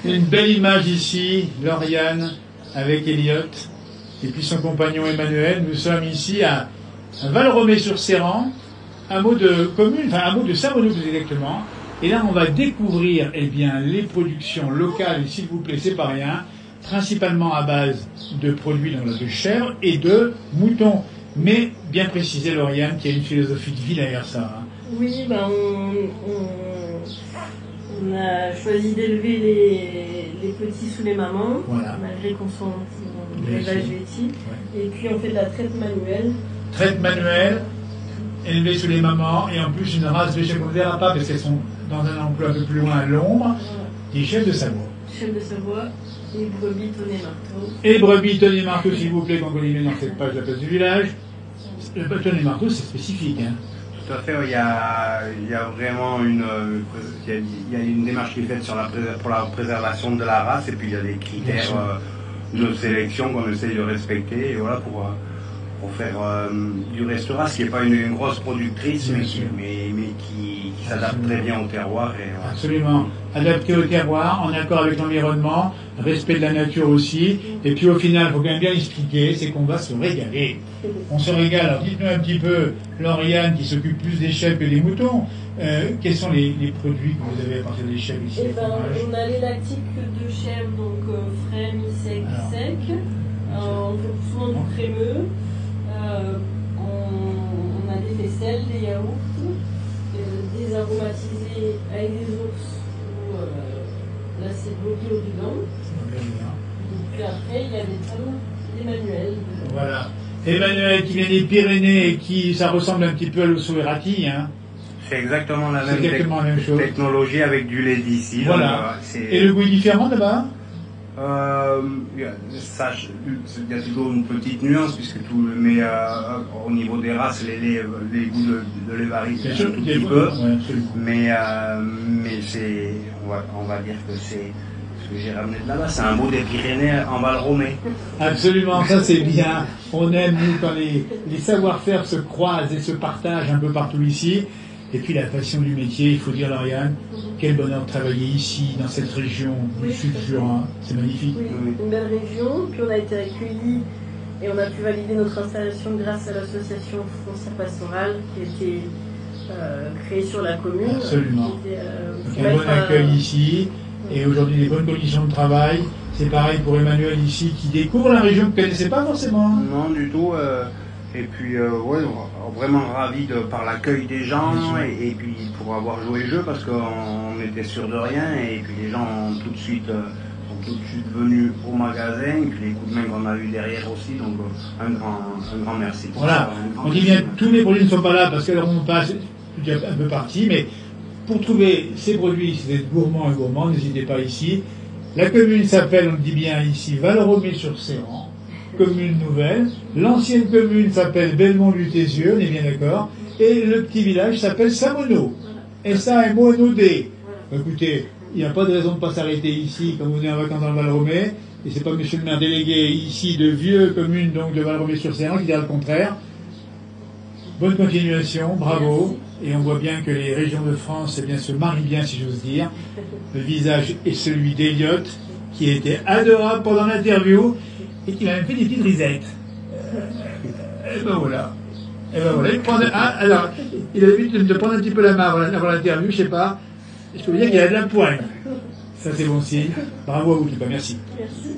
Une belle image ici, Lauriane avec Elliot et puis son compagnon Emmanuel. Nous sommes ici à Valromey-sur-Séran, un mot de commune, enfin un mot de Saint-Bonneau plus exactement. Et là, on va découvrir les productions locales, et s'il vous plaît, c'est pas rien, principalement à base de produits de chèvre et de moutons. Mais bien précisé, Lauriane, qu'il y a une philosophie de vie derrière ça. Hein. Oui, on a choisi d'élever les petits sous les mamans, voilà. Malgré qu'on soit en élevage laitier. Ouais. Et puis on fait de la traite manuelle. Traite manuelle, élevée sous les mamans, et en plus une race de chèvres qu'on ne verra pas parce qu'elles sont dans un emploi un peu plus loin à l'ombre, des chèvres de Savoie. Chèvres de Savoie et brebis tonnet marteau. Et brebis tonnet marteau, s'il vous plaît, quand vous l'avez dans cette page de la place du village. Le tonnet marteau, c'est spécifique. Hein. Tout à fait, il y a vraiment une démarche qui est faite pour la préservation de la race, et puis il y a des critères de sélection qu'on essaye de respecter, et voilà, pour faire du restaurant, ce qui n'est pas une grosse productrice, mais qui s'adapte très bien au terroir. Absolument, adapté au terroir, en accord avec l'environnement, respect de la nature aussi, et puis au final, il faut quand même bien expliquer, c'est qu'on va se régaler. On se régale. Alors dites-nous un petit peu, Lauriane, qui s'occupe plus des chèvres que des moutons, quels sont les produits que vous avez à partir des chèvres ici? On a les lactiques de chèvre, donc frais, mi-sec, sec. On fait souvent du crémeux. On a des faisselles, des yaourts, des aromatisés avec des ours. Là, c'est de l'eau dedans. Et puis après, il y a des tonnes d'Emmanuel. Voilà. Emmanuel qui vient des Pyrénées et qui, ça ressemble un petit peu à l'Osso-Errati, hein. C'est exactement la même chose. Technologie avec du lait d'ici. Voilà. Et le goût est différent là-bas? Il y a toujours une petite nuance, mais au niveau des races, les goûts de lait varient un tout petit peu. Ouais, mais on va dire que c'est ce que j'ai ramené de là-bas, c'est un mot des Pyrénées en Valromey. Absolument, ça c'est bien. On aime, nous, quand les savoir-faire se croisent et se partagent un peu partout ici. Et puis la passion du métier, il faut dire, Lauriane, quel bonheur de travailler ici, dans cette région du sud Jura. C'est magnifique. Oui, une belle région. Puis on a été accueillis et on a pu valider notre installation grâce à l'association Foncière Pastorale qui a été créée sur la commune. Absolument. Donc un bon accueil ici. Et aujourd'hui, des bonnes conditions de travail. C'est pareil pour Emmanuel ici, qui découvre la région que vous ne connaissez pas forcément. Non, du tout. Et puis, vraiment ravi par l'accueil des gens et puis pour avoir joué le jeu parce qu'on était sûr de rien et puis les gens sont tout de suite venus au magasin et puis les coups de main qu'on a eu derrière aussi, donc un grand merci. Voilà, on dit bien tous les produits ne sont pas là parce qu'alors on passe un peu parti, mais pour trouver ces produits, si vous êtes gourmand et gourmand, n'hésitez pas ici. La commune s'appelle, on le dit bien ici, Valromey-sur-Séran. Commune nouvelle. L'ancienne commune s'appelle Belmont-du-Tézieux, on est bien d'accord. Et le petit village s'appelle Saint-Bonneau. S-A-M-O-N-O-D. Écoutez, il n'y a pas de raison de ne pas s'arrêter ici quand vous venez en vacances dans le Valromey. Et c'est pas monsieur le maire délégué ici de vieux communes, donc de Valromey-sur-Séran, qui dira le contraire. Bonne continuation, bravo. Et on voit bien que les régions de France se marient bien, si j'ose dire. Le visage est celui d'Elliot, qui était adorable pendant l'interview. Et qu'il a même fait des petites risettes. Et ben voilà. Alors, il a l'habitude de prendre un petit peu la main avant l'interview, je sais pas. Je peux vous dire qu'il a de la poigne. Ça, c'est bon signe. Bravo à vous, merci. Merci.